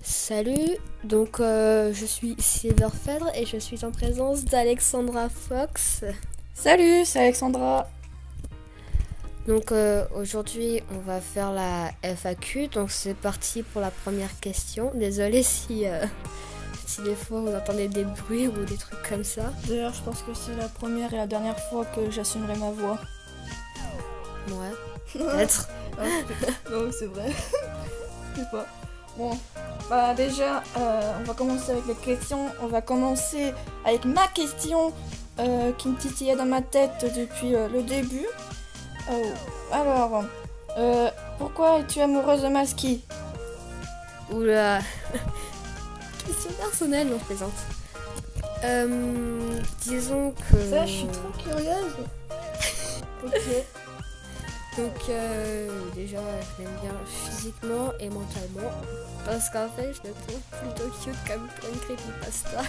Salut, donc je suis Silverfeather et je suis en présence d'Alexandra Fox. Salut, c'est Alexandra. Donc aujourd'hui on va faire la FAQ, donc c'est parti pour la première question. Désolée si des fois vous entendez des bruits ou des trucs comme ça. D'ailleurs, je pense que c'est la première et la dernière fois que j'assumerai ma voix. Ouais, peut-être. Non, c'est vrai. Je sais pas. Bon, bah déjà, on va commencer avec les questions. On va commencer avec ma question qui me titillait dans ma tête depuis le début. Alors, pourquoi es-tu amoureuse de Maski? Oula, question personnelle, non, je plaisante. Disons que... Ça, je suis trop curieuse. Ok. Donc déjà je l'aime bien physiquement et mentalement parce qu'en fait je le trouve plutôt cute comme pour une creepypasta.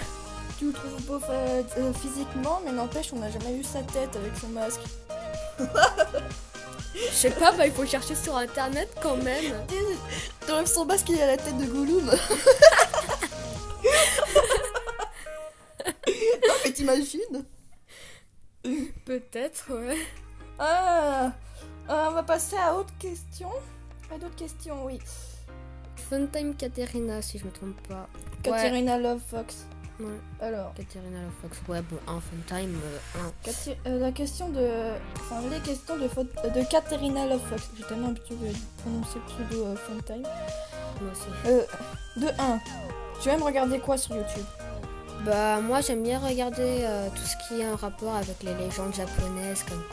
Tu le trouves beau physiquement, mais n'empêche, on n'a jamais vu sa tête avec son masque. Je sais pas, bah il faut chercher sur internet quand même. Dans son masque, il a la tête de Gollum. Non, mais t'imagines? Peut-être, ouais. On va passer à autre question. À d'autres questions, oui. Funtime Katerina si je me trompe pas. Katerina Love Fox. Ouais. Alors, Katerina Love Fox, ouais bon, un Funtime, la question de... Enfin, les questions de Katerina Love Fox. J'ai tellement habitué de prononcer le pseudo Funtime. moi aussi. De 1. Tu aimes regarder quoi sur YouTube? Bah moi j'aime bien regarder tout ce qui est en rapport avec les légendes japonaises comme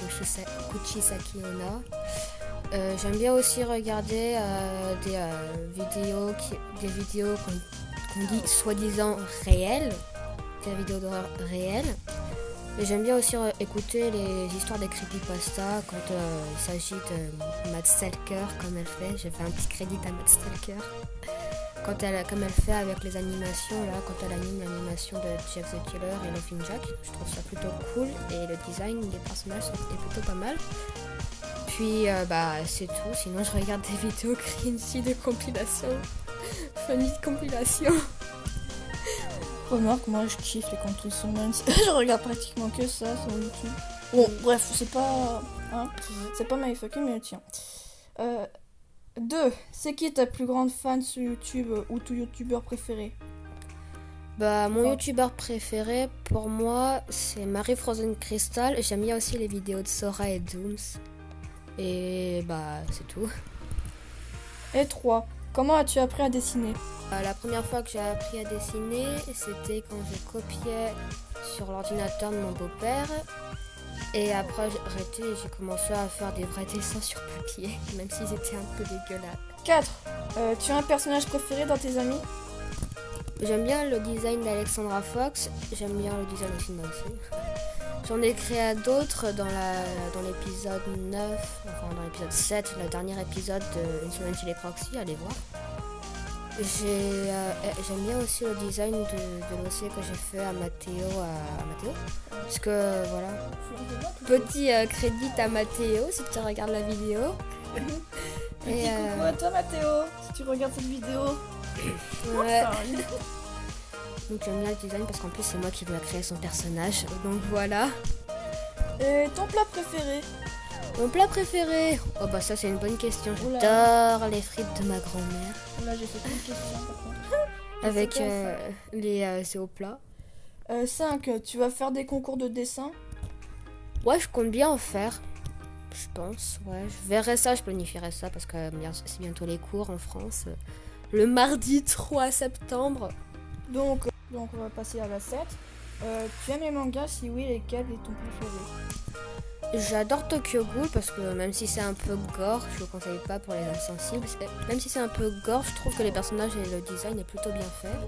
Kuchisaki Onna. J'aime bien aussi regarder des vidéos qu'on dit soi-disant réelles, des vidéos d'horreur réelles. Et j'aime bien aussi écouter les histoires des creepypasta quand il s'agit de Matt Stalker comme elle fait. J'ai fait un petit crédit à Matt Stalker. Comme elle fait avec les animations, là, quand elle anime l'animation de Jeff the Killer et Laughing Jack, je trouve ça plutôt cool et le design des personnages est plutôt pas mal. Puis bah c'est tout, sinon je regarde des vidéos cringy de compilation, funny de compilation. Remarque, moi je kiffe les contenus summons. Je regarde pratiquement que ça sur YouTube. Bon, bref, c'est pas... Hein, c'est pas my fucking, mais tiens. 2. C'est qui ta plus grande fan sur YouTube ou ton youtubeur préféré? Bah mon youtubeur préféré pour moi c'est Marie Frozen Crystal. J'aime bien aussi les vidéos de Sora et Dooms. Et bah c'est tout. Et 3. Comment as-tu appris à dessiner? La première fois que j'ai appris à dessiner, c'était quand je copiais sur l'ordinateur de mon beau-père. Et après j'ai arrêté et j'ai commencé à faire des vrais dessins sur papier, même s'ils étaient un peu dégueulasses. 4. Tu as un personnage préféré dans tes amis? J'aime bien le design d'Alexandra Fox, j'aime bien le design aussi de moi aussi. J'en ai créé d'autres dans l'épisode 9, enfin dans l'épisode 7, le dernier épisode de Une semaine chez les Proxy, allez voir. J'aime bien aussi le design de l'OC que j'ai fait à Mathéo. Parce que voilà. Petit crédit à Mathéo si tu regardes la vidéo. Petit coucou à toi Mathéo, si tu regardes cette vidéo. Ouais. Donc j'aime bien le design parce qu'en plus c'est moi qui lui a créé son personnage. Donc voilà. Et ton plat préféré? Mon plat préféré? Oh bah ça c'est une bonne question. Oula. J'adore les frites de ma grand-mère. Là j'ai fait une question par contre. Avec les au plat. 5. Tu vas faire des concours de dessin? Ouais, je compte bien en faire. Je pense, ouais. Je verrai ça, je planifierai ça parce que c'est bientôt les cours en France. Le mardi 3 septembre. Donc on va passer à la 7. Tu aimes les mangas? Si oui, lesquels est ton préféré? J'adore Tokyo Ghoul parce que même si c'est un peu gore, je vous conseille pas pour les âmes sensibles. Même si c'est un peu gore, je trouve que les personnages et le design est plutôt bien fait.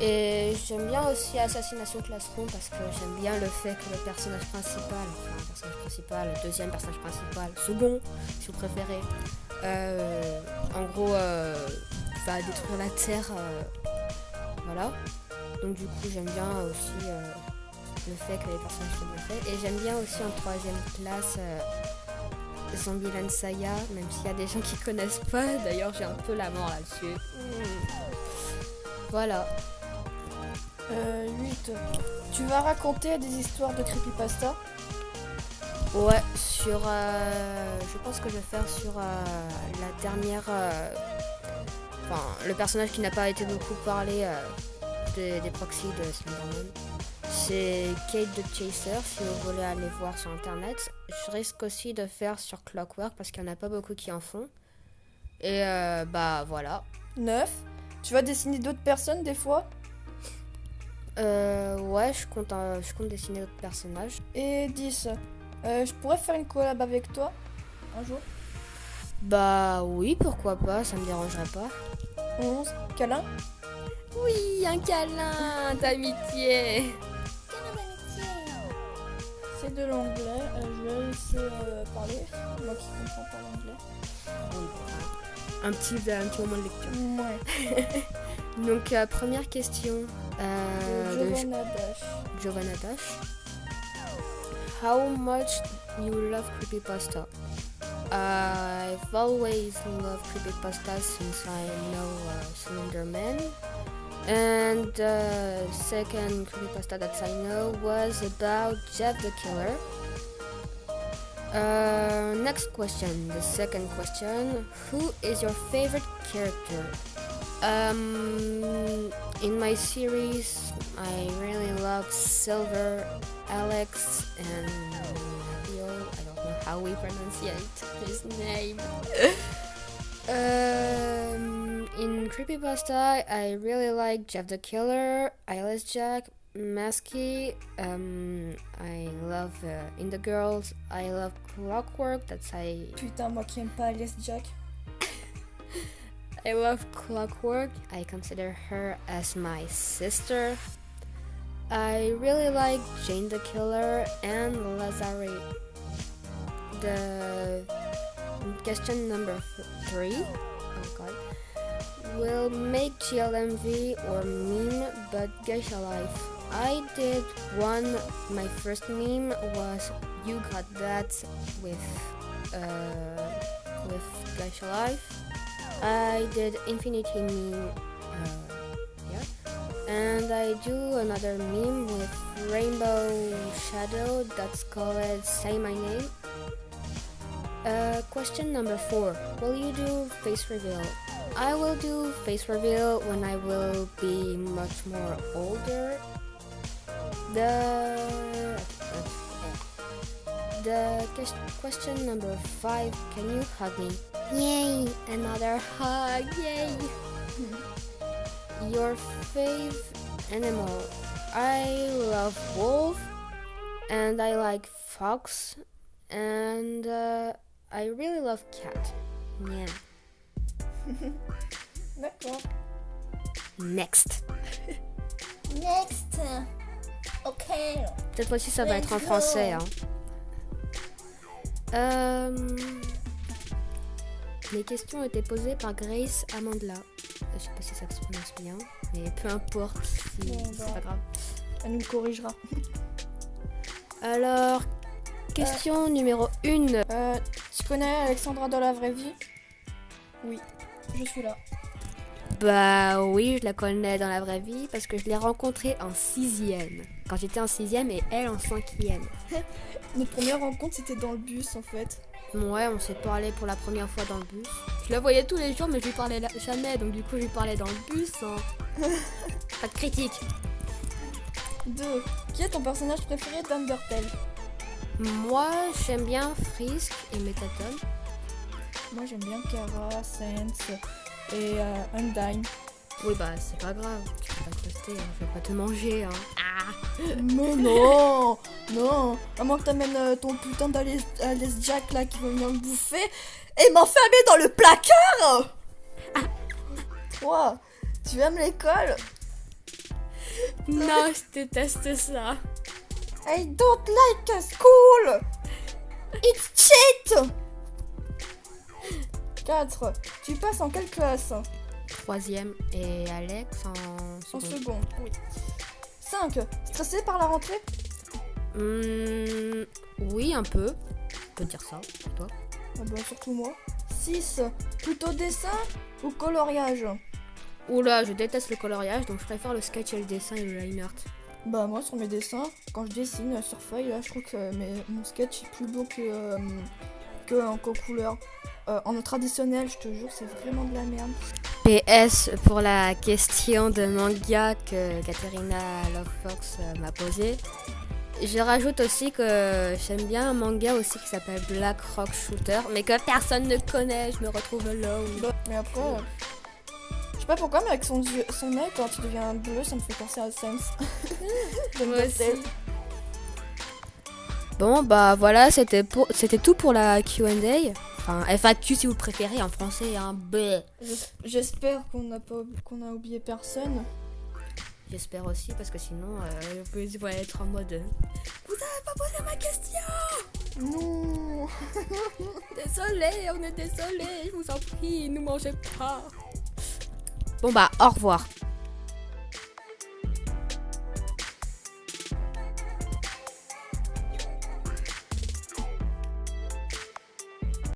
Et j'aime bien aussi Assassination Classroom parce que j'aime bien le fait que le personnage principal, le deuxième personnage principal, second si vous préférez, en gros va détruire la Terre. Voilà. Donc du coup j'aime bien aussi le fait que les personnages soient bien faits. Et j'aime bien aussi en troisième classe Zombieland Saga, même s'il y a des gens qui connaissent pas. D'ailleurs j'ai un peu la mort là-dessus. Voilà. 8. Tu vas raconter des histoires de creepypasta? Ouais, sur... je pense que je vais faire sur la dernière... Enfin, le personnage qui n'a pas été beaucoup parlé des proxys de Slenderman. C'est Kate the Chaser, si vous voulez aller voir sur internet. Je risque aussi de faire sur Clockwork parce qu'il n'y en a pas beaucoup qui en font. Et bah voilà. 9. Tu vas dessiner d'autres personnes des fois? Ouais, je compte dessiner d'autres personnages. Et 10. Je pourrais faire une collab avec toi un jour? Bah oui, pourquoi pas, ça me dérangerait pas. 11. Câlin? Oui, un câlin d'amitié. C'est de l'anglais, je vais laisser parler, moi qui comprends pas l'anglais. Un petit moment de lecture. Ouais. Donc, première question de Giovanna Dash. Giovanna Dash. How much you love creepypasta? I've always loved creepypasta since I know Slenderman. And the second creepypasta that I know was about Jeff the Killer. Next question, the second question. Who is your favorite character? In my series, I really love Silver, Alex, and Mario. I don't know how we pronounce his name. In Creepypasta, I really like Jeff the Killer, Eyeless Jack, Masky. I love In the Girls. I love Clockwork. Putain, moi qui aime pas Alice Jack. I love Clockwork. I consider her as my sister. I really like Jane the Killer and Lazare. The question number 3. Oh god. Will make GLMV or meme, but Geisha Life. I did one. My first meme was You Got That with Geisha Life. I did Infinity meme, and I do another meme with Rainbow Shadow that's called Say My Name. Question number 4. Will you do face reveal? I will do face reveal when I will be much more older. Question number 5. Can you hug me? Yay! Another hug! Yay! Your fave animal? I love wolf, and I like fox, and I really love cat. Yeah. D'accord. Next. Next. Ok. Cette fois-ci, ça va être en français. Hein. Les questions étaient posées par Grace Amandla. Je sais pas si ça se prononce bien, mais peu importe, si bon, c'est pas grave. Elle nous corrigera. Alors, question numéro 1. Tu connais Alexandra dans la vraie vie? Oui, je suis là. Bah oui, je la connais dans la vraie vie parce que je l'ai rencontrée en 6e. Quand j'étais en 6e et elle en 5e. Notre première rencontre, c'était dans le bus en fait. Ouais, on s'est parlé pour la première fois dans le bus. Je la voyais tous les jours, mais je lui parlais jamais. Donc du coup, je lui parlais dans le bus. Hein. Pas de critique. 2. Qui est ton personnage préféré d'Undertale? Moi, j'aime bien Frisk et Metaton. Moi, j'aime bien Kara, Sense et Undyne. Oui, bah, c'est pas grave. Tu peux pas te rester, hein. Je vais pas te manger. Hein. Ah. Mais non. Non. À moins que t'amènes ton putain d'Alice Jack là qui va venir me bouffer et m'enfermer dans le placard. 3. Tu aimes l'école? Non, je déteste ça. I don't like school. It's cheat. 4. Tu passes en quelle classe? 3e et Alex en En seconde. seconde, oui. 5. Stressé par la rentrée? Oui, un peu. On peut dire ça, et toi? Ah bah, surtout moi. 6. Plutôt dessin ou coloriage? Oula, je déteste le coloriage, donc je préfère le sketch et le dessin et le line art. Bah moi sur mes dessins, quand je dessine sur feuille, là je trouve que mon sketch est plus beau qu'en couleur. En traditionnel, je te jure, c'est vraiment de la merde. PS pour la question de manga que Katerina Lovefox m'a posée. Je rajoute aussi que j'aime bien un manga aussi qui s'appelle Black Rock Shooter, mais que personne ne connaît, je me retrouve là. Mais après, je sais pas pourquoi, mais avec son œil, quand il devient bleu, ça me fait penser à Sense. Moi aussi. Bon bah voilà, c'était tout pour la Q&A. Enfin, FAQ si vous préférez en français, hein. J'espère qu'on a oublié personne. J'espère aussi, parce que sinon, vous allez être en mode... Vous avez pas posé ma question! Non. Désolé, on est désolé, je vous en prie, ne mangez pas. Bon bah, au revoir.